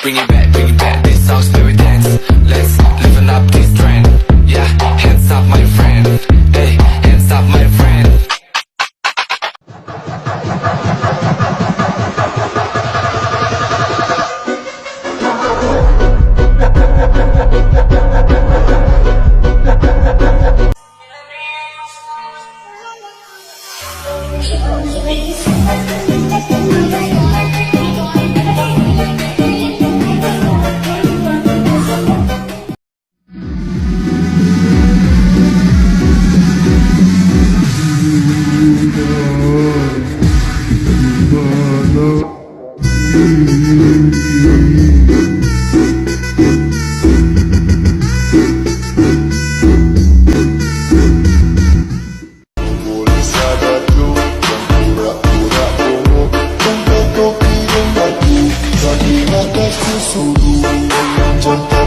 bring it back. This song's very dance. Let's liven up this trend. Yeah, hands up my friend. Hey, hands up my friend. Jangan